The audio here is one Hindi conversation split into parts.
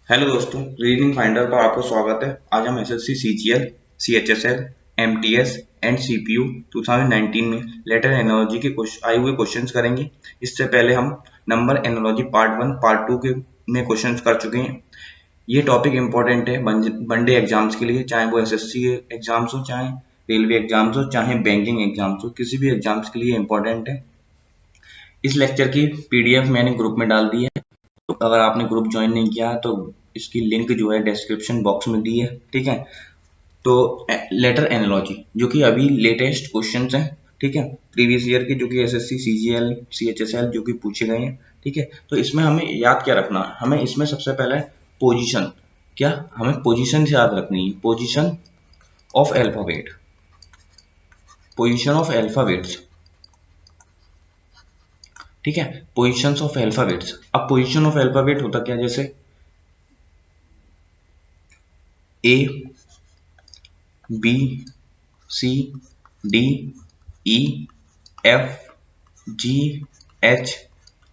हेलो दोस्तों, रीडिंग फाइंडर पर आपका स्वागत है। आज हम SSC CGL, CHSL, MTS and CPU 2019 में लेटर एनालॉजी के आए हुए क्वेश्चंस करेंगे। इससे पहले हम नंबर एनालॉजी पार्ट 1, पार्ट 2 के में क्वेश्चंस कर चुके हैं। ये टॉपिक इम्पोर्टेंट है वनडे एग्जाम्स के लिए, चाहे वो एसएससी एग्जाम्स हो, चाहे रेलवे एग्जाम्स हो, चाहे बैंकिंग एग्जाम्स हो, किसी भी एग्जाम्स के लिए इम्पोर्टेंट है। इस लेक्चर की पीडीएफ मैंने ग्रुप में डाल दी है, तो अगर आपने ग्रुप ज्वाइन नहीं किया है तो इसकी लिंक जो है डिस्क्रिप्शन बॉक्स में दी है, ठीक है। तो लेटर एनालॉजी जो कि अभी लेटेस्ट क्वेश्चंस हैं, ठीक है, प्रीवियस ईयर के, जो कि एसएससी सीजीएल सीएचएसएल जो कि पूछे गए हैं, ठीक है। तो इसमें हमें याद क्या रखना है, हमें इसमें सबसे पहले पोजीशन, क्या हमें पोजीशन याद रखनी है, position of alphabet, position of alphabets, ठीक है, पोजीशंस ऑफ अल्फाबेट्स। अब पोजीशन ऑफ अल्फाबेट होता क्या, जैसे A, B, C, D, E, F, G, H,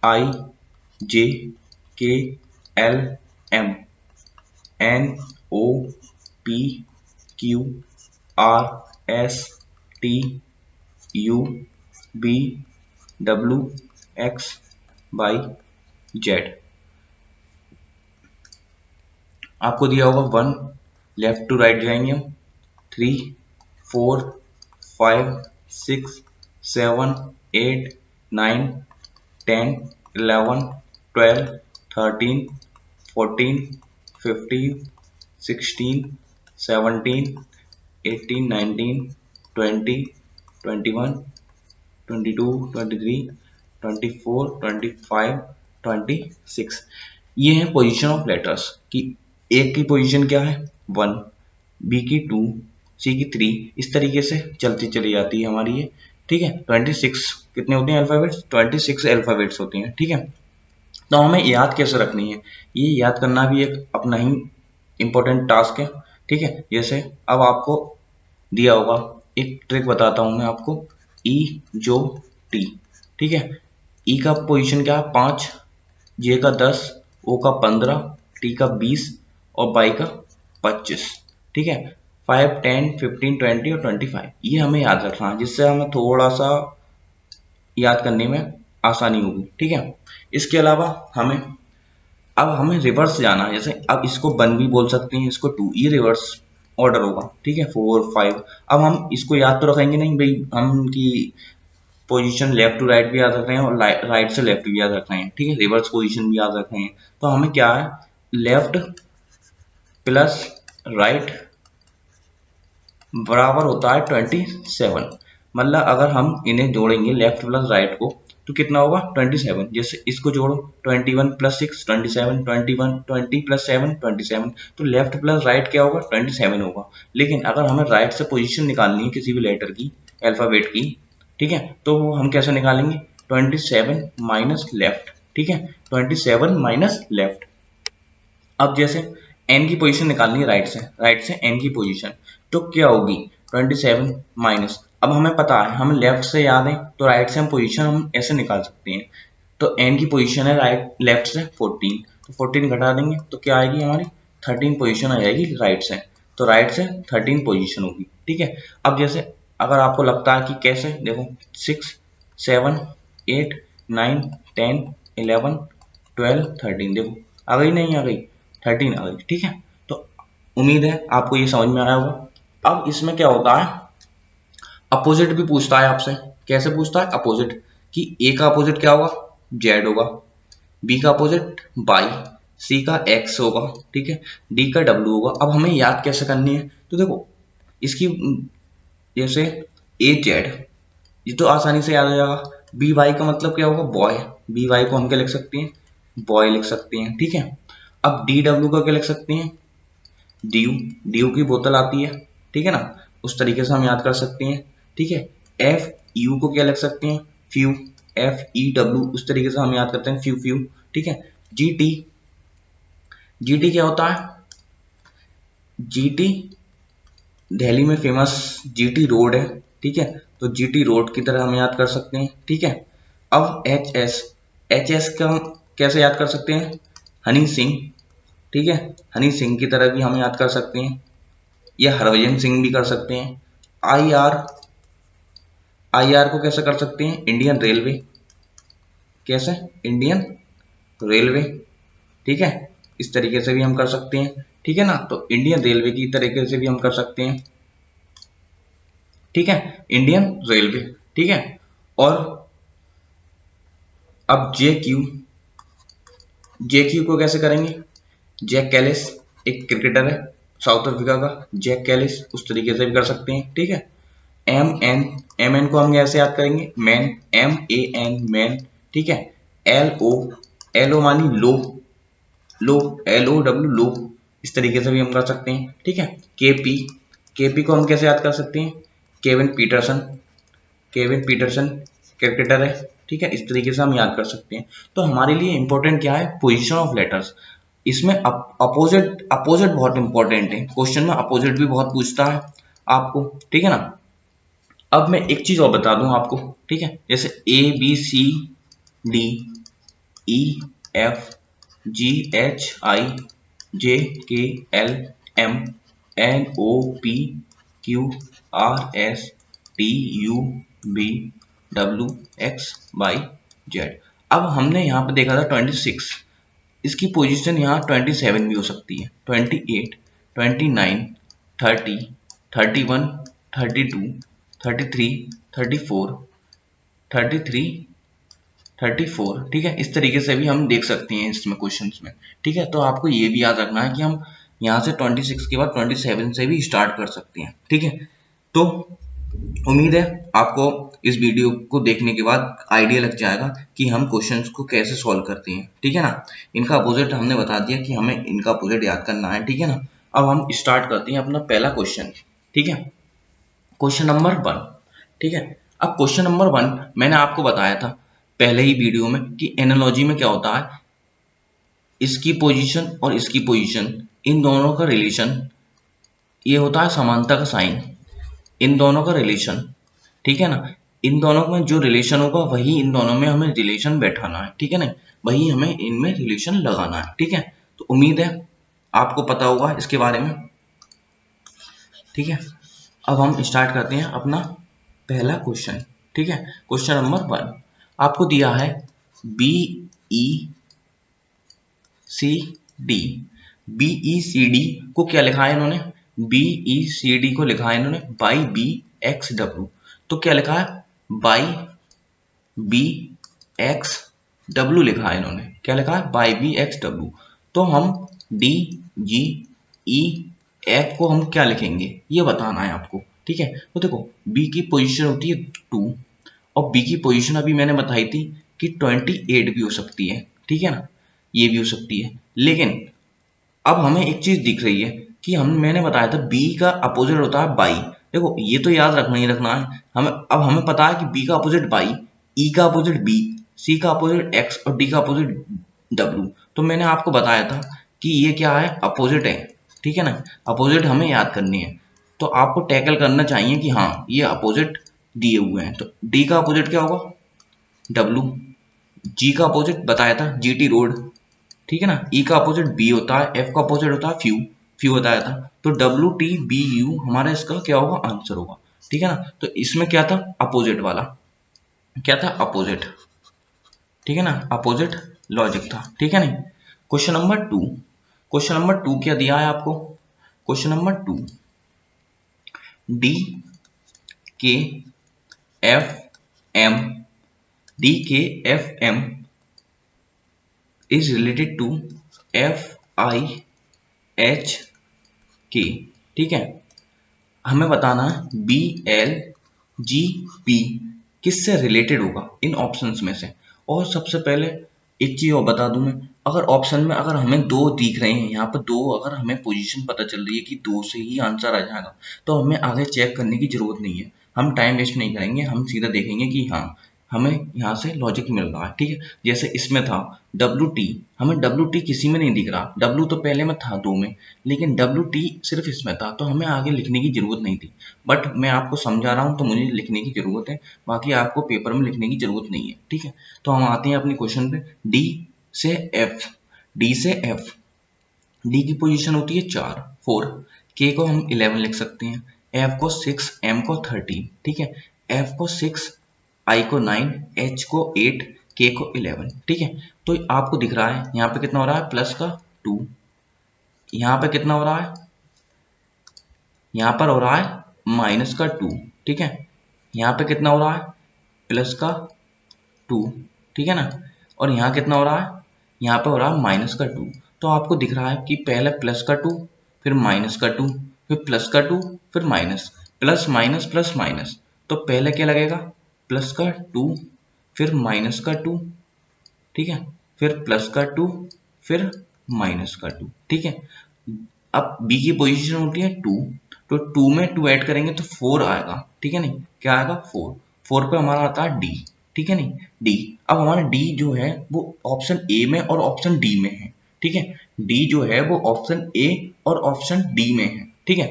I, J, K, L, M, N, O, P, Q, R, S, T, U, V, W, X, Y, Z. आपको दिया होगा 1, लेफ्ट टू राइट जाएंगे हम, 3, 4, 5, 6, 7, 8, 9, 10, 11, 12, 13, 14, 15, 16, 17, 18, 19, 20, 21, 22, 23, 24, 25, 26। ये है पोजीशन ऑफ लेटर्स कि एक की पोजीशन क्या है 1, बी की 2, सी की 3, इस तरीके से चलती चली जाती है हमारी ये, ठीक है। 26 कितने होते हैं अल्फाबेट्स, 26 अल्फाबेट्स होती हैं, ठीक है। तो हमें याद कैसे रखनी है, ये याद करना भी एक अपना ही इम्पोर्टेंट टास्क है, ठीक है। जैसे अब आपको दिया होगा, एक ट्रिक बताता हूं मैं आपको, ई जो टी, ठीक है। ई का पोजीशन क्या है 5, जे का 10, ओ का 15, टी का 20 और बाई का 25, ठीक है। 5, 10, 15, 20 और 25 ये हमें याद रखना है, जिससे हमें थोड़ा सा याद करने में आसानी होगी, ठीक है। इसके अलावा हमें रिवर्स जाना है, जैसे अब इसको 1 भी बोल सकते हैं, इसको 2, ये रिवर्स ऑर्डर होगा, ठीक है, 4, 5। अब हम इसको याद तो रखेंगे नहीं भाई, हम की पोजीशन लेफ्ट टू राइट भी याद रख रहे हैं और राइट से लेफ्ट भी याद रख रहे हैं, ठीक है, रिवर्स पोजीशन भी याद रख रहे हैं। तो हमें क्या है, लेफ्ट प्लस राइट बराबर होता है 27। मतलब अगर हम इन्हें जोड़ेंगे लेफ्ट प्लस राइट को तो कितना होगा 27। जैसे इसको जोड़ो 21 प्लस 6 27, 21, 20 प्लस 7 27, तो लेफ्ट प्लस राइट क्या होगा 27 होगा। लेकिन अगर हमें राइट से पोजीशन निकालनी है किसी भी लेटर की, अल्फाबेट की, ठीक है, तो हम कैसे निकालेंगे 27 माइनस लेफ्ट, ठीक है, 27 माइनस लेफ्ट। अब जैसे n की पोजीशन निकालनी है राइट से n की पोजीशन, तो क्या होगी 27 माइनस, अब हमें पता है, हमें लेफ्ट से याद है, तो राइट से हम पोजीशन हम ऐसे निकाल सकते हैं। तो n की पोजीशन है राइट लेफ्ट से 14, तो 14 घटा देंगे तो क्या आएगी हमारी 13 पोजीशन आ जाएगी राइट से, तो राइट से 13 पोजीशन होगी, ठीक है। अब जैसे अगर आपको लगता है कि कैसे, देखो 6, 7, 8, 9, 10, 11, 12, 13, देखो आ गई, नहीं आ गई 13 आ गई, ठीक है। तो उम्मीद है आपको ये समझ में आया होगा। अब इसमें क्या होता है, अपोजिट भी पूछता है आपसे। कैसे पूछता है अपोजिट, कि ए का अपोजिट क्या होगा जेड होगा, बी का अपोजिट वाई, सी का एक्स होगा, ठीक है, डी का डब्ल्यू होगा। अब हमें याद कैसे करनी है, तो देखो इसकी जैसे ए जेड, ये तो आसानी से याद हो जाएगा। बी वाई का मतलब क्या होगा बॉय, बी वाई को हम क्या लिख सकते हैं बॉय लिख सकते हैं, ठीक है। अब डी डब्ल्यू का क्या लिख सकते हैं ड्यू, ड्यू की बोतल आती है, ठीक है ना, उस तरीके से हम याद कर सकते हैं, ठीक है। एफ यू को क्या लिख सकते हैं फ्यू, एफ ई डब्ल्यू, उस तरीके से हम याद करते हैं फ्यू फ्यू, ठीक है। जी टी, जी टी क्या होता है, जी टी दिल्ली में फेमस जीटी रोड है, ठीक है, तो जीटी रोड की तरह हम याद कर सकते हैं, ठीक है। अब एच एस, एच एस का हम कैसे याद कर सकते हैं हनी सिंह, ठीक है, हनी सिंह की तरह भी हम याद कर सकते हैं, या हरभजन सिंह भी कर सकते हैं। आई आर को कैसे कर सकते हैं, इंडियन रेलवे, कैसे, इंडियन रेलवे, ठीक है, इस तरीके से भी हम कर सकते हैं, ठीक है ना। तो इंडियन रेलवे की तरीके से भी हम कर सकते हैं, ठीक है, इंडियन रेलवे, ठीक है। और अब जे क्यू को कैसे करेंगे, जैक कैलिस, एक क्रिकेटर है साउथ अफ्रीका का, जैक कैलिस, उस तरीके से भी कर सकते हैं, ठीक है। एम एन को हम कैसे याद करेंगे, मैन, MAN मैन, ठीक है। एल ओ मानी लो, LOW लो, इस तरीके से भी हम कर सकते हैं, ठीक है। के पी को हम कैसे याद कर सकते हैं, केविन पीटरसन क्रिकेटर है, ठीक है, इस तरीके से हम याद कर सकते हैं। तो हमारे लिए इंपॉर्टेंट क्या है, पोजीशन ऑफ लेटर्स। इसमें अपोजिट बहुत इंपॉर्टेंट है, क्वेश्चन में अपोजिट भी बहुत पूछता है आपको, ठीक है ना। अब मैं एक चीज और बता दूं आपको, ठीक है, जैसे ABCDE, F G H I J K L M N O P Q R S T U V W X Y Z। अब हमने यहाँ पे देखा था 26, इसकी पोजीशन यहाँ 27 भी हो सकती है, 28, 29, 30, 31, 32, 33, 34, 33, 34, ठीक है, इस तरीके से भी हम देख सकते हैं इसमें क्वेश्चंस में, ठीक है। तो आपको ये भी याद रखना है कि हम यहाँ से 26 के बाद 27 से भी स्टार्ट कर सकते हैं, ठीक है। तो उम्मीद है आपको इस वीडियो को देखने के बाद आइडिया लग जाएगा कि हम क्वेश्चंस को कैसे सॉल्व करते हैं, ठीक है ना। इनका अपोजिट हमने बता दिया कि हमें इनका अपोजिट याद करना है, ठीक है ना। अब हम स्टार्ट करते हैं अपना पहला क्वेश्चन, ठीक है, क्वेश्चन नंबर 1, ठीक है। अब क्वेश्चन नंबर 1 मैंने आपको बताया था पहले ही वीडियो में कि एनालॉजी में क्या होता है, इसकी पोजीशन और इसकी पोजीशन, इन दोनों का रिलेशन, ये होता है समानता का साइन, इन दोनों का रिलेशन, ठीक है ना। इन दोनों में जो रिलेशन होगा वही इन दोनों में हमें रिलेशन बैठाना है, ठीक है ना, वही हमें इनमें रिलेशन लगाना है, ठीक है। तो उम्मीद है आपको पता होगा इसके बारे में, ठीक है। अब हम स्टार्ट करते हैं अपना पहला क्वेश्चन, ठीक है। क्वेश्चन नंबर 1 आपको दिया है BECD। BECD को क्या लिखा है इन्होंने, BECD को लिखा है इन्होंने बाई BXW। तो क्या लिखा है, बाई BXW लिखा है इन्होंने, क्या लिखा है, बाई BXW। तो हम DGE को हम क्या लिखेंगे ये बताना है आपको, ठीक है। तो देखो B की पोजीशन होती है 2 और B की पोजीशन अभी मैंने बताई थी कि 28 भी हो सकती है, ठीक है ना, ये भी हो सकती है। लेकिन अब हमें एक चीज दिख रही है कि मैंने बताया था B का अपोजिट होता है बाई। देखो ये तो याद रखना ही रखना है हमें। अब हमें पता है कि B का अपोजिट बाई, E का अपोजिट B, C का अपोजिट X और D का अपोजिट W। तो मैंने आपको बताया था कि ये क्या है, अपोजिट है, ठीक है ना। अपोजिट हमें याद करनी है, तो आपको टैकल करना चाहिए कि हाँ ये अपोजिट दिए हुए हैं। तो D का अपोजिट क्या होगा, W। G का अपोजिट बताया था GT रोड, ठीक है ना। E का अपोजिट B होता है, F का अपोजिट होता है फ्यू बताया था। तो WTBU हमारा इसका क्या होगा, आंसर होगा, ठीक है ना। तो इसमें क्या था, अपोजिट वाला, क्या था, अपोजिट, ठीक है ना, अपोजिट लॉजिक था, ठीक है नहीं। क्वेश्चन नंबर 2, क्वेश्चन नंबर 2 क्या दिया है आपको, question number 2, DKFM, DKFM is related to FIHK, ठीक है। हमें बताना है BLGP किससे रिलेटेड होगा इन ऑप्शंस में से। और सबसे पहले एक चीज और बता दूं मैं, अगर ऑप्शन में अगर हमें दो दिख रहे हैं, यहाँ पर दो, अगर हमें पोजीशन पता चल रही है कि दो से ही आंसर आ जाएगा, तो हमें आगे चेक करने की जरूरत नहीं है, हम टाइम वेस्ट नहीं करेंगे, हम सीधा देखेंगे कि हाँ हमें यहाँ से लॉजिक मिल रहा है, ठीक है। जैसे इसमें था WT, हमें WT किसी में नहीं दिख रहा, W तो पहले में था दो में, लेकिन WT सिर्फ इसमें था, तो हमें आगे लिखने की जरूरत नहीं थी। बट मैं आपको समझा रहा हूँ तो मुझे लिखने की जरूरत है, बाकी आपको पेपर में लिखने की जरूरत नहीं है, ठीक है। तो हम आते हैं अपने क्वेश्चन पे, D से F डी की पोजीशन होती है 4 के को हम 11 लिख सकते हैं, एफ को 6, एम को 13, ठीक है। एफ को 6, आई को 9, एच को 8, के को 11, ठीक है। तो आपको दिख रहा है यहाँ पे कितना हो रहा है, प्लस का 2, यहाँ पे कितना हो रहा है, यहाँ पर हो रहा है माइनस का 2, ठीक है। यहाँ पे कितना हो रहा है, प्लस का 2, ठीक है ना। और यहाँ कितना हो रहा है, यहाँ पे हो रहा है माइनस का 2। तो आपको दिख रहा है कि पहले प्लस का 2, फिर माइनस का 2, फिर प्लस का 2, फिर minus, plus minus plus minus. तो पहले क्या लगेगा, प्लस का 2, फिर माइनस का 2, ठीक है, फिर प्लस का 2, फिर माइनस का 2, ठीक है। अब बी की पोजीशन होती है 2, तो 2 में 2 ऐड करेंगे तो 4 आएगा, ठीक है नहीं, क्या आएगा 4। 4 पे हमारा आता है डी, ठीक है नहीं, डी। अब हमारा डी जो है वो ऑप्शन ए में और ऑप्शन डी में है, ठीक है। डी जो है वो ऑप्शन ए और ऑप्शन डी में है, ठीक है।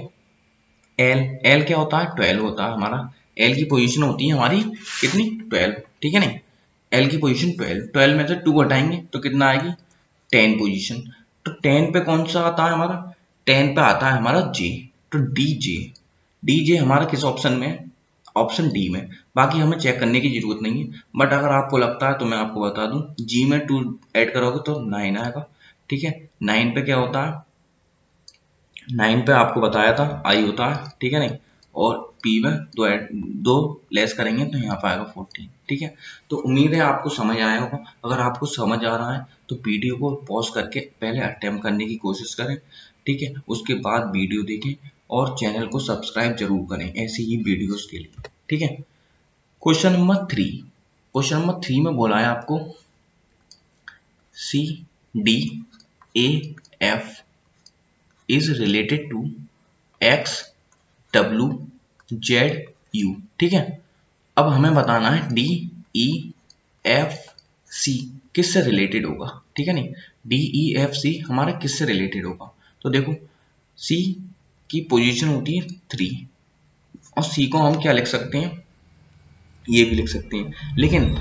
एल, एल क्या होता है, 12 होता है हमारा। एल की पोजीशन होती है हमारी कितनी, 12, ठीक है नहीं। एल की पोजीशन 12, 12 में से 2 घटाएंगे तो कितना आएगी, 10 पोजीशन। तो 10 पे कौन सा आता है हमारा, 10 पे आता है हमारा जे। तो डी जे, डी जे हमारा किस ऑप्शन में है, ऑप्शन डी में। बाकी हमें चेक करने की जरूरत नहीं है, बट अगर आपको लगता है तो मैं आपको बता दूं, जी में 2 ऐड करोगे तो 9 आएगा, ठीक है। 9 पे क्या होता है, 9 पे आपको बताया था आई होता है, ठीक है नहीं। और पी में दो लेस करेंगे तो यहाँ पे आएगा 14, ठीक है। तो उम्मीद है आपको समझ आया होगा। अगर आपको समझ आ रहा है तो वीडियो को पॉज करके पहले अटेम्प्ट करने की कोशिश करें, ठीक है। उसके बाद वीडियो देखें और चैनल को सब्सक्राइब जरूर करें ऐसी ही वीडियोस के लिए, ठीक है। क्वेश्चन नंबर 3, क्वेश्चन नंबर 3 में बोला है आपको C D A F is related to x w z u, ठीक है। अब हमें बताना है डी ई एफ सी किससे रिलेटेड होगा, ठीक है नहीं। डी ई एफ सी हमारा किससे रिलेटेड होगा, तो देखो सी की पोजीशन होती है 3 और सी को हम क्या लिख सकते हैं, ये भी लिख सकते हैं। लेकिन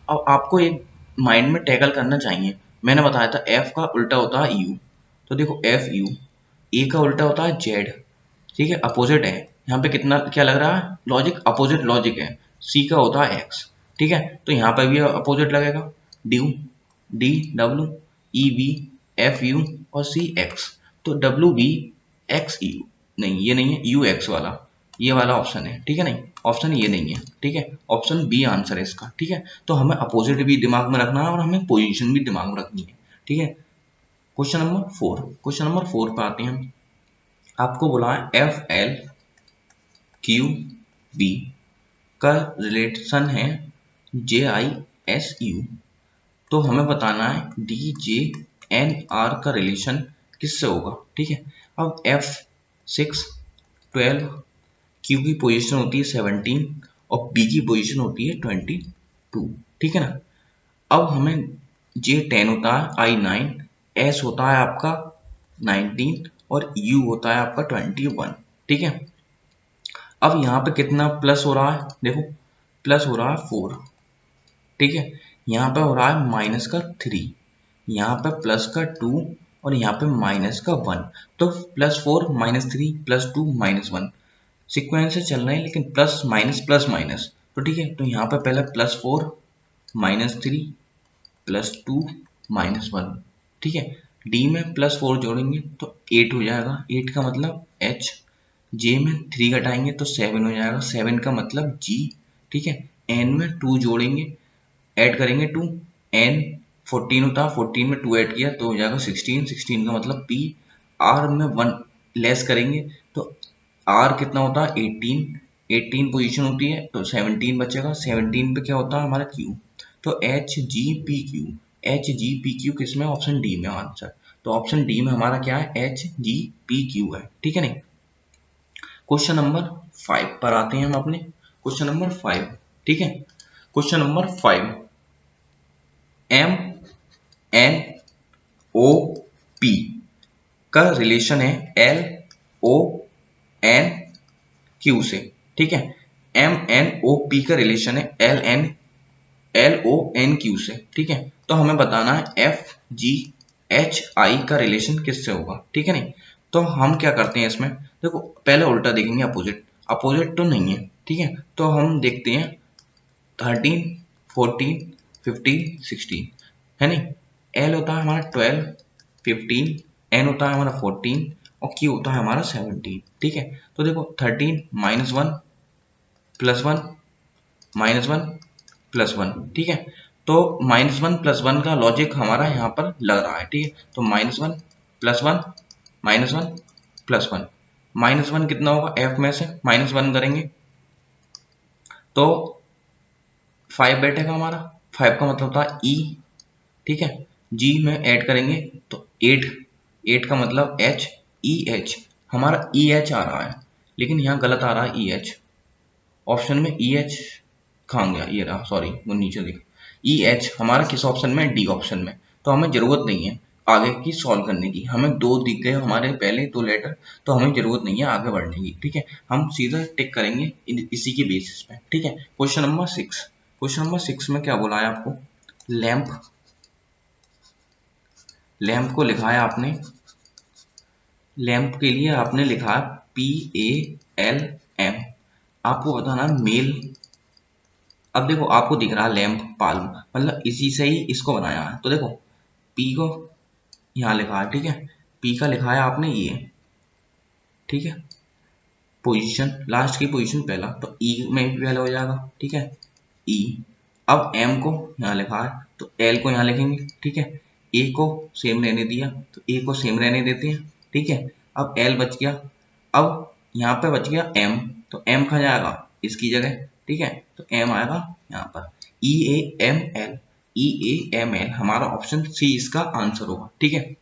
अब आपको एक माइंड में टैकल करना चाहिए, मैंने बताया था एफ का उल्टा होता है यू। तो देखो एफ यू, ए का उल्टा होता है जेड, ठीक है, अपोजिट है। यहाँ पे कितना क्या लग रहा है, लॉजिक अपोजिट लॉजिक है। सी का होता है एक्स, ठीक है, तो यहाँ पे भी अपोजिट लगेगा। Due D W, E V, F you और सी एक्स। तो डब्ल्यू वी एक्स यू नहीं, ये नहीं है, यू एक्स वाला ये वाला ऑप्शन है, ठीक है नहीं, ऑप्शन ये नहीं है, ठीक है। ऑप्शन बी आंसर है इसका, ठीक है। तो हमें अपोजिट भी दिमाग में रखना है और हमें पोजीशन भी दिमाग में रखनी है, ठीक है। क्वेश्चन नंबर 4, क्वेश्चन नंबर 4 पे आते हैं। आपको बोला है एफ एल क्यू बी का रिलेशन है जे आई एस यू। तो हमें बताना है डी जे एन आर का रिलेशन किससे होगा, ठीक है। अब एफ 6 12, क्यू की पोजीशन होती है 17 और बी की पोजीशन होती है 22, ठीक है ना। अब हमें जे 10 होता है, आई 9, एस होता है आपका 19 और यू होता है आपका 21, ठीक है। अब यहाँ पे कितना प्लस हो रहा है, देखो प्लस हो रहा है 4, ठीक है। यहाँ पे हो रहा है माइनस का 3, यहाँ पे प्लस का 2 और यहाँ पे माइनस का 1। तो +4 -3 +2 -1 सीक्वेंस से चल रहे हैं, लेकिन प्लस माइनस। तो ठीक है, तो यहाँ पे पहले +4 -3 +2 -1, ठीक है। डी में +4 जोड़ेंगे तो 8 हो जाएगा, 8 का मतलब एच। जे में 3 घटाएंगे तो 7 हो जाएगा, 7 का मतलब जी, ठीक है। एन में 2 जोड़ेंगे, ऐड करेंगे 2, एन 14 होता है, 14 में 2 ऐड किया तो हो जाएगा 16, 16 का मतलब पी। आर में 1 लेस करेंगे तो आर कितना होता है 18, 18 पोजीशन होती है तो 17 बचेगा, 17 पे क्या होता है हमारा क्यू। तो H G P Q, H G P Q किसमें, ऑप्शन डी में आंसर। तो ऑप्शन डी में हमारा क्या है, एच जी पी क्यू है, ठीक है नहीं। क्वेश्चन नंबर 5 पर आते हैं हम अपने, क्वेश्चन नंबर 5, ठीक है। Question number 5, M N O P का रिलेशन है एल ओ एन क्यू से, ठीक है। एम एन ओ पी का रिलेशन है एल ओ एन क्यू से, ठीक है। तो हमें बताना है एफ जी एच आई का रिलेशन किससे होगा, ठीक है नहीं। तो हम क्या करते हैं इसमें, देखो पहले उल्टा देखेंगे, अपोजिट, अपोजिट तो नहीं है, ठीक है। तो हम देखते हैं 13, 14, 15, 16 है नहीं। एल होता है हमारा 12, 15, एन होता है हमारा 14 और क्यू होता है हमारा 17, ठीक है। तो देखो 13 -1 +1 -1 +1, ठीक है। तो -1 +1 का लॉजिक हमारा यहाँ पर लग रहा है, ठीक है। तो -1 +1 -1 +1, -1 कितना होगा, एफ में से -1 करेंगे तो 5 बैठेगा हमारा, 5 का मतलब होता है ई, ठीक है। जी में ऐड करेंगे तो 8, 8 का मतलब एच, ई एच, हमारा ई एच आ रहा है, लेकिन यहाँ गलत आ रहा है ई एच, ऑप्शन में ई एच कहाँ गया, ये रहा, सॉरी वो नीचे देखो, ई एच हमारा किस ऑप्शन में, डी ऑप्शन में। तो हमें जरूरत नहीं है आगे की सॉल्व करने की, हमें दो दिख गए हमारे पहले दो लेटर, तो हमें जरूरत नहीं है आगे बढ़ने की, ठीक है। हम सीधा टिक करेंगे इसी के बेसिस पे, ठीक है। क्वेश्चन नंबर 6, क्वेश्चन नंबर 6 में क्या बोला है आपको, लैंप, लैंप को लिखा है आपने, लैंप के लिए आपने लिखा है PALM, आपको बताना मेल। अब देखो आपको दिख रहा है लैंप पाल्म, मतलब इसी से ही इसको बनाया है। तो देखो पी को यहाँ लिखा है, ठीक है, पी का लिखा है आपने ये, ठीक है, पोजीशन लास्ट की पोजीशन पहला, तो ई में भी पहला हो जाएगा, ठीक है, ई। अब एम को यहाँ लिखा है तो एल को यहाँ लिखेंगे, ठीक है। ए को सेम रहने दिया तो ए को सेम रहने देते हैं, ठीक है। अब एल बच गया, अब यहाँ पे बच गया एम, तो एम कहाँ जाएगा, इसकी जगह, ठीक है। तो एम आएगा यहाँ पर, E A M L, E A M L, हमारा ऑप्शन सी इसका आंसर होगा, ठीक है।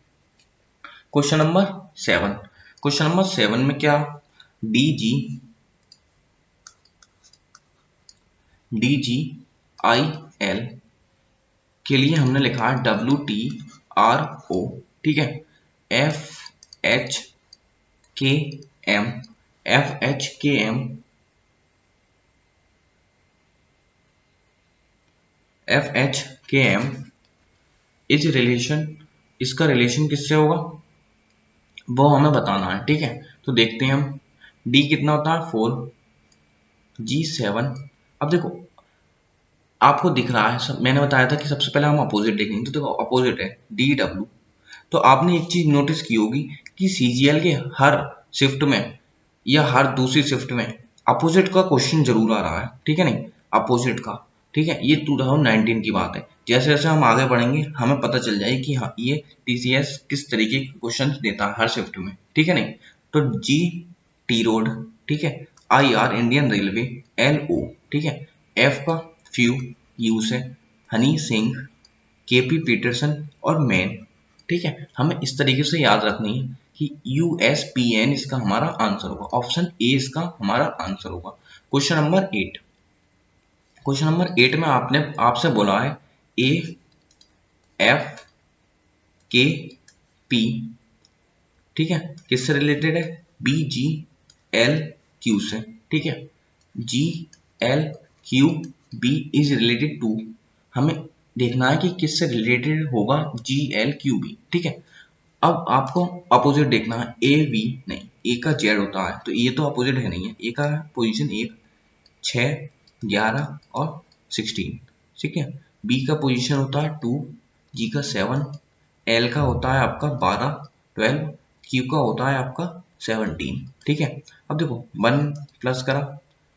क्वेश्चन नंबर 7, क्वेश्चन नंबर 7 में क्या, D G, D G I L के लिए हमने लिखा है WTRO, ठीक है, FHKM, FHKM, FHKM is relation, इसका रिलेशन किससे होगा वो हमें बताना है, ठीक है। तो देखते हैं हम, D कितना होता है 4, G 7। अब देखो आपको दिख रहा है मैंने बताया था कि सबसे पहले हम अपोजिट देखेंगे, तो देखो अपोजिट है DW। तो आपने एक चीज नोटिस की होगी कि CGL के हर शिफ्ट में या हर दूसरी शिफ्ट में अपोजिट का क्वेश्चन जरूर आ रहा है, ठीक है नहीं, अपोजिट का, ठीक है। ये 2019 की बात है, जैसे जैसे हम आगे बढ़ेंगे हमें पता चल जाएगी कि हाँ ये TCS किस तरीके के क्वेश्चन देता है हर शिफ्ट में, ठीक है नहीं। तो G टी रोड, ठीक है, IR इंडियन रेलवे, LO, ठीक है, F का फ्यू, यू से हनी सिंह, KP पीटरसन और मैन, ठीक है। हमें इस तरीके से याद रखनी है कि USPN इसका हमारा आंसर होगा, ऑप्शन ए इसका हमारा आंसर होगा। क्वेश्चन नंबर 8, क्वेश्चन नंबर 8 में आपने आपसे बोला है AFKP, ठीक है, किससे रिलेटेड है, BGLQ से, ठीक है, GLQB इज रिलेटेड टू, हमें देखना है कि किससे रिलेटेड होगा GLQB, ठीक है। अब आपको अपोजिट देखना है, AV नहीं, ए का जेड होता है तो ये तो अपोजिट है नहीं है, ए का पोजीशन 1, 6, 11 और 16, ठीक है। बी का पोजीशन होता है 2, जी का 7, एल का होता है आपका 12, 12, क्यू का होता है आपका 17, ठीक है। अब देखो 1 प्लस करा,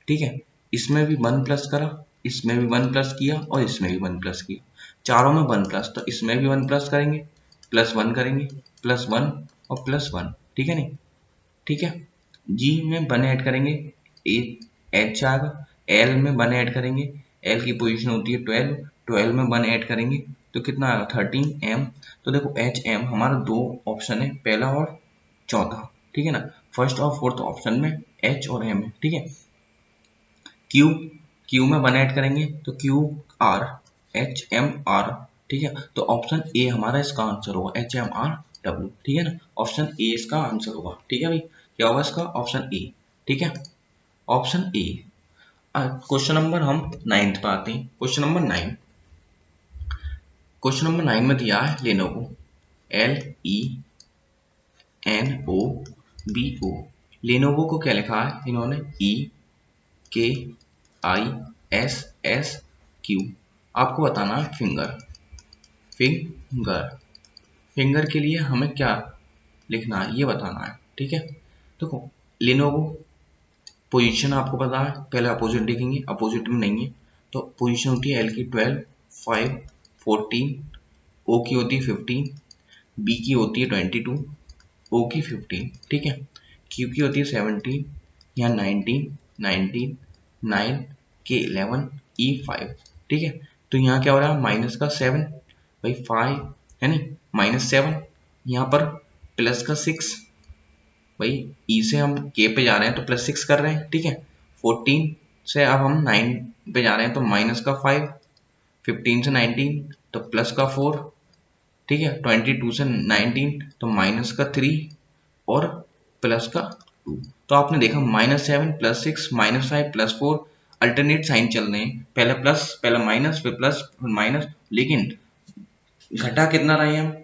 ठीक है, इसमें भी 1 प्लस करा, इसमें भी 1 प्लस किया और इसमें भी 1 प्लस किया, चारों में 1 प्लस, तो इसमें भी 1 प्लस करेंगे, +1 करेंगे, +1 और +1, ठीक है नहीं, ठीक है। जी में 1 ऐड करेंगे, एच आएगा, एल में 1 ऐड करेंगे, एल की पोजीशन होती है 12, 12 में 1 ऐड करेंगे तो कितना आएगा 13 एम। तो देखो एच एम हमारा दो ऑप्शन है, पहला और चौथा, ठीक है ना, फर्स्ट और फोर्थ ऑप्शन में एच और एम है, ठीक है। क्यू, क्यू में 1 ऐड करेंगे तो Q R, H M R, ठीक है। तो ऑप्शन ए हमारा इसका आंसर होगा, HMRW, ठीक है ना, ऑप्शन ए इसका आंसर होगा, ठीक है भाई, क्या होगा इसका ऑप्शन ए, ठीक है, ऑप्शन ए। क्वेश्चन नंबर हम 9th पे आते हैं, क्वेश्चन नंबर 9, क्वेश्चन नंबर 9 में दिया है लेनोवो LENOVO। लेनोवो को क्या लिखा है इन्होंने EKISSQ। आपको बताना है फिंगर। फिंगर के लिए हमें क्या लिखना है ये बताना है, ठीक है। देखो लेनोवो पोजीशन आपको पता है, पहले अपोजिट लिखेंगे, अपोजिट में नहीं है तो पोजीशन होती है L की 12, 5, 14, O की होती है 15, B की होती है 22, O की 15, ठीक है। Q की होती है 17, यहाँ 19, 9, K 11, E 5, ठीक है। तो यहाँ क्या हो रहा है माइनस का 7 भाई 5 है नहीं, -7, यहाँ पर प्लस का 6 भाई ई से हम के पे जा रहे हैं तो +6 कर रहे हैं, ठीक है। 14 से अब हम 9 पे जा रहे हैं तो माइनस का 5, 15 से 19 तो प्लस का 4, ठीक है। 22 से 19 तो माइनस का 3 और प्लस का 2। तो आपने देखा -7 +6 -5 +4 अल्टरनेट साइन चल रहे हैं, पहले प्लस पहले माइनस फिर प्लस फिर माइनस, लेकिन घटा कितना रहे हैं हम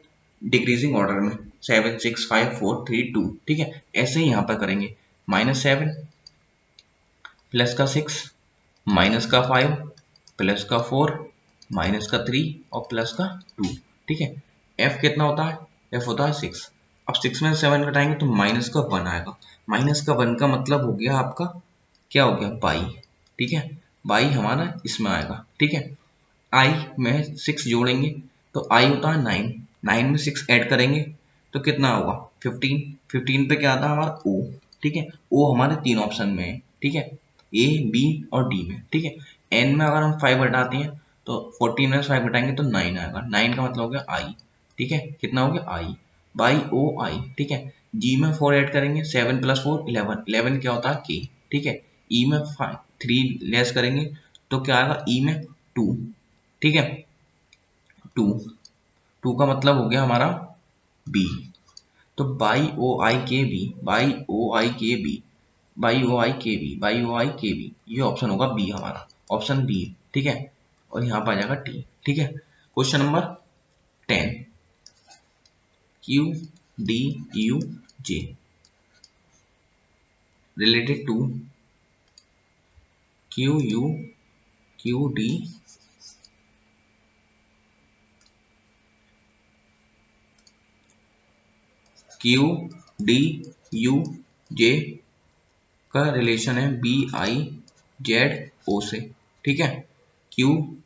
डिक्रीजिंग ऑर्डर में 7 6 5 4 3 2, ठीक है। ऐसे ही यहाँ पर करेंगे -7 प्लस का 6 माइनस का 5 प्लस का 4 माइनस का 3 और प्लस का 2, ठीक है। f कितना होता है, f होता है 6। अब 6 में 7 घटाएंगे तो माइनस का 1 आएगा। माइनस का 1 का मतलब हो गया आपका क्या हो गया बाई, ठीक है। बाई हमारा इसमें आएगा, ठीक है। आई में 6 जोड़ेंगे तो आई होता है 9, 9 में 6 ऐड करेंगे तो कितना होगा 15, 15 पे क्या आता है हमारा ओ, ठीक है। ओ हमारे 3 ऑप्शन में है, ठीक है, ए बी और डी में, ठीक है। एन में अगर हम 5 घटाते हैं तो 14 में 5 घटाएंगे तो 9 आएगा, 9 का मतलब हो गया आई, ठीक है। कितना हो गया आई बाई ओ आई, ठीक है। जी में 4 ऐड करेंगे 7 + 4 11, 11 क्या होता है के, ठीक है। ई में 3 लेस करेंगे तो क्या आएगा ई में 2, ठीक है। 2 का मतलब हो गया हमारा बी। तो बाई ओ आई के बी, बाई ओ आई के बी, बाई ओ आई के बी, बाई ओ आई के बी, ये ऑप्शन होगा बी हमारा, ऑप्शन बी, ठीक है। और यहाँ पर आ जाएगा टी, ठीक है। Question number 10 Q D U J related to Q U Q D Q D U J का रिलेशन है BIZO से, ठीक है। क्यू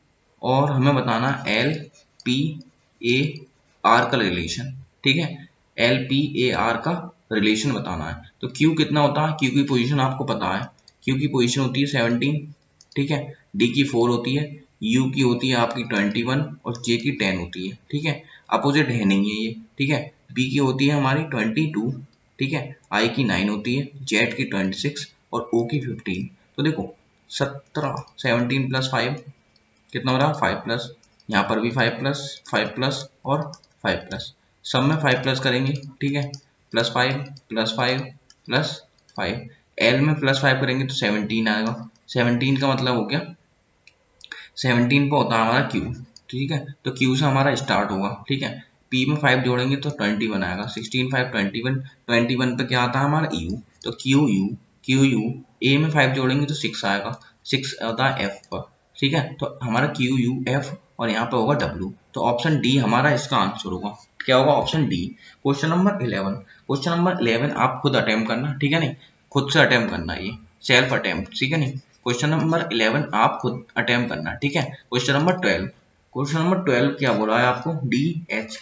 और हमें बताना LPAR का रिलेशन, ठीक है। LPAR का रिलेशन बताना है। तो क्यू कितना होता है, क्यू की पोजीशन आपको पता है, क्यू की पोजीशन होती है 17, ठीक है। डी की 4 होती है, यू की होती है आपकी 21 और जे की 10 होती है, ठीक है। अपोजिट है नहीं है ये, ठीक है। बी की होती है हमारी 22, ठीक है। आई की 9 होती है, जेड की 26 और ओ की 15। तो देखो 17 + 5 कितना हो रहा है 5+, यहाँ पर भी 5+, 5+ और 5+, सब में 5+ करेंगे, ठीक है। +5 +5 +5, एल में +5 करेंगे तो 17 आएगा। 17 का मतलब हो गया 17 पे होता है हमारा क्यू, ठीक है। तो क्यू से हमारा स्टार्ट होगा, ठीक है। पी में 5 जोड़ेंगे तो 21 आएगा, 16 5 21, 21 पे क्या आता है हमारा यू, तो क्यू यू ए में 5 जोड़ेंगे तो 6 आएगा, 6 आता है एफ पर, ठीक है। तो हमारा क्यू यू एफ और यहाँ पे होगा डब्ल्यू, तो ऑप्शन डी हमारा इसका आंसर होगा, क्या होगा option D. Question number 11, question number 11 आप खुद अटेम्प्ट करना, ठीक है नहीं, खुद से अटेम्प्ट करना, ये सेल्फ अटेम्प्ट, ठीक है नहीं। क्वेश्चन नंबर 11 आप खुद अटेम्प्ट करना, ठीक है। क्वेश्चन नंबर 12, क्वेश्चन नंबर 12 क्या बोला है आपको DH,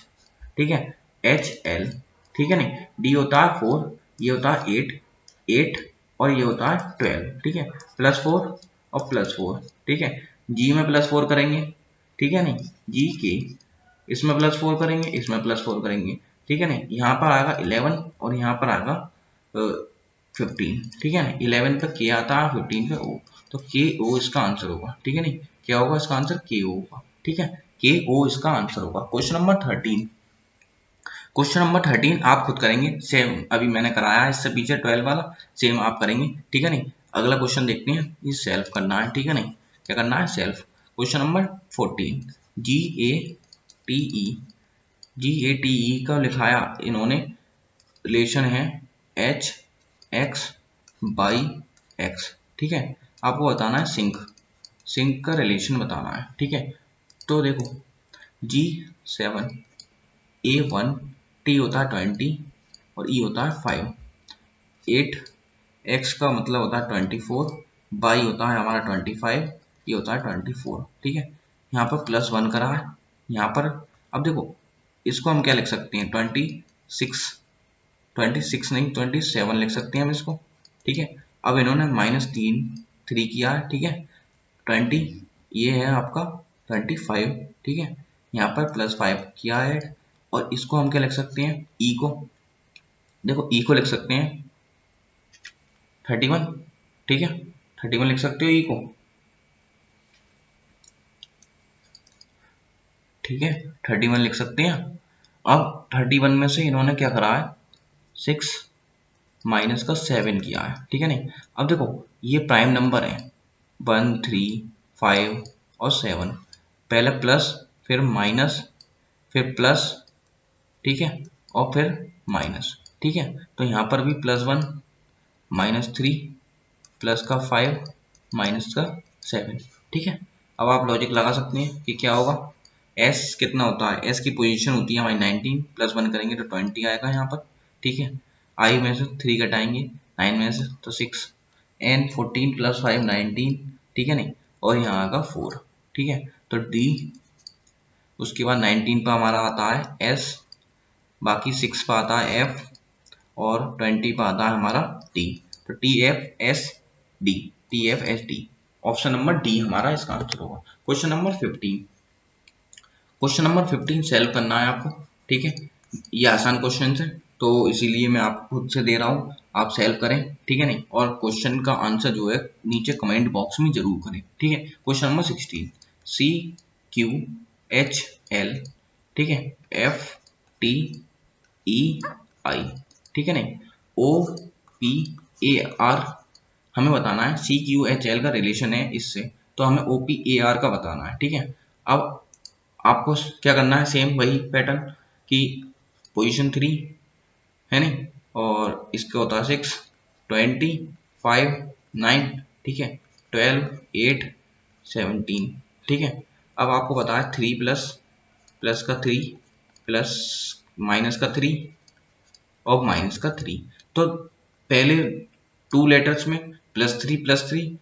ठीक है, HL, ठीक है नहीं। डी होता है 4, ये होता है 8 और ये होता है 12, ठीक है। +4 और +4, ठीक है। जी में +4 करेंगे, ठीक है नहीं, जी के इसमें +4 करेंगे, इसमें +4 करेंगे, ठीक है नहीं। यहाँ पर आएगा 11 और यहाँ पर आएगा 15, ठीक है ना। 11 पे के आता है, 15 पे ओ, तो के ओ इसका आंसर होगा, ठीक है नहीं। क्या होगा इसका आंसर के ओ होगा, ठीक है। के ओ इसका आंसर होगा। क्वेश्चन नंबर 13, क्वेश्चन नंबर 13 आप खुद करेंगे, सेम अभी मैंने कराया है इससे पीछे 12 वाला, सेम आप करेंगे, ठीक है नहीं। अगला क्वेश्चन देखते हैं, ये सेल्फ करना है, ठीक है नहीं, क्या करना है self. Question number 14 GATE GATE का लिखाया इन्होंने रिलेशन है एच एक्स बाई एक्स। ठीक है, आपको बताना है सिंक का रिलेशन बताना है। ठीक है, तो देखो G7 A1 T होता है 20 और E होता है 5, 8 X का मतलब होता है 24, बाई होता है हमारा 25, ये होता है 24। ठीक है, यहाँ पर +1 करा है यहाँ पर। अब देखो इसको हम क्या लिख सकते हैं, 26 नहीं 27 लिख सकते हैं हम इसको। ठीक है, अब इन्होंने -3 किया है। ठीक है, 20 ये है आपका 25। ठीक है, यहाँ पर +5 किया है और इसको हम क्या लिख सकते हैं, ई को, देखो ई को लिख सकते हैं 31। ठीक है, 31 लिख सकते हो ई को। ठीक है, 31 लिख सकते हैं। अब 31 में से इन्होंने क्या करा है, 6 माइनस का 7 किया है। ठीक है नहीं, अब देखो ये प्राइम नंबर है 1 3 5 और 7, पहले प्लस फिर माइनस फिर प्लस। ठीक है, और फिर माइनस। ठीक है, तो यहाँ पर भी +1 -3 प्लस का 5 माइनस का 7। ठीक है, अब आप लॉजिक लगा सकते हैं कि क्या होगा, एस कितना होता है, एस की पोजीशन होती है हमारी 19, +1 करेंगे तो 20 आएगा यहाँ पर। ठीक है, आई में से 3 घटाएंगे 9 में से तो 6, एन 14 + 5 19। ठीक है नहीं, और यहाँ आएगा 4। ठीक है, तो डी, उसके बाद 19 पर हमारा आता है एस, बाकी 6 पर आता है एफ और 20 पर आता है हमारा टी। तो T F S D, option number D हमारा इसका आंसर होगा। क्वेश्चन नंबर 15 सेल्व करना है आपको। ठीक है, ये आसान क्वेश्चन है तो इसीलिए मैं आपको खुद से दे रहा हूँ, आप सेल्व करें। ठीक है नहीं, और क्वेश्चन का आंसर जो है नीचे कमेंट बॉक्स में जरूर करें। ठीक है, क्वेश्चन नंबर 16, CQHL। ठीक है, FTEI। ठीक है नहीं, OPAR हमें बताना है। CQHL का रिलेशन है इससे, तो हमें OPAR का बताना है। ठीक है, अब आपको क्या करना है, सेम वही पैटर्न की पोजीशन 3 है नहीं, और इसका होता है 6 20 5 9। ठीक है, 12 8 17। ठीक है, अब आपको बताया 3 प्लस का 3 प्लस माइनस का 3 और माइनस का 3। तो पहले 2 लेटर्स में +3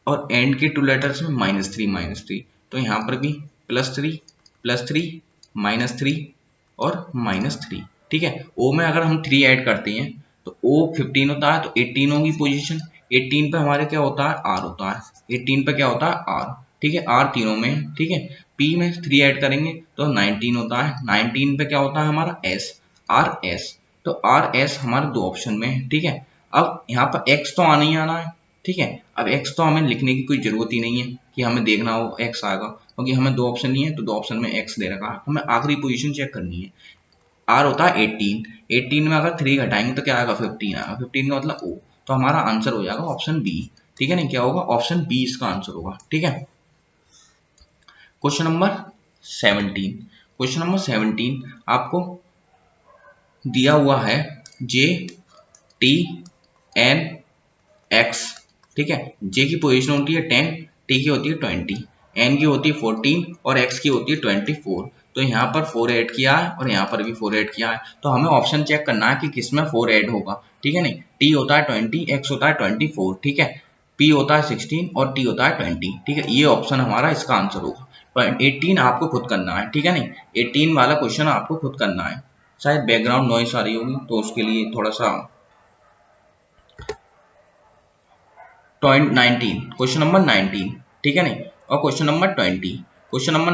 और एंड के 2 लेटर्स में -3 तो यहाँ पर भी +3 -3 और -3। ठीक है, ओ में अगर हम 3 ऐड करते हैं तो ओ 15 होता है, तो 18 होगी पोजीशन। 18 पे हमारे क्या होता है, आर होता है। 18 पे क्या होता है, आर। ठीक है, आर तीनों में। ठीक है, पी में 3 ऐड करेंगे तो 19 होता है। 19 पे क्या होता है हमारा, एस, आर एस। तो आर एस हमारे 2 ऑप्शन में है। ठीक है, अब यहाँ पर एक्स तो आना ही आना है। ठीक है, अब x तो हमें लिखने की कोई जरूरत ही नहीं है कि हमें देखना हो x आएगा, क्योंकि हमें 2 ऑप्शन नहीं है तो 2 ऑप्शन में x दे रखा है। हमें आखिरी पोजीशन चेक करनी है। r होता है 18, 18 में अगर 3 घटाएंगे तो क्या आएगा, 15 आएगा। 15 का मतलब o, तो हमारा आंसर हो जाएगा ऑप्शन बी। ठीक है नहीं, क्या होगा, ऑप्शन बी इसका आंसर होगा। ठीक है, क्वेश्चन नंबर 17 आपको दिया हुआ है JTNX। ठीक है, जे की पोजीशन होती है 10, टी की होती है 20, एन की होती है 14 और एक्स की होती है 24। तो यहाँ पर 4 ऐड किया है और यहाँ पर भी 4 ऐड किया है, तो हमें ऑप्शन चेक करना है कि किसमें 4 ऐड होगा। ठीक है नहीं, टी होता है 20, एक्स होता है 24। ठीक है, पी होता है 16 और टी होता है 20। ठीक है, ये ऑप्शन हमारा इसका आंसर होगा। 18 आपको खुद करना है। ठीक है नहीं, 18 वाला क्वेश्चन आपको खुद करना है। शायद बैकग्राउंड नॉइस आ रही होगी तो उसके लिए थोड़ा सा 19, क्वेश्चन नंबर 19। ठीक है नहीं, और क्वेश्चन नंबर 20, क्वेश्चन नंबर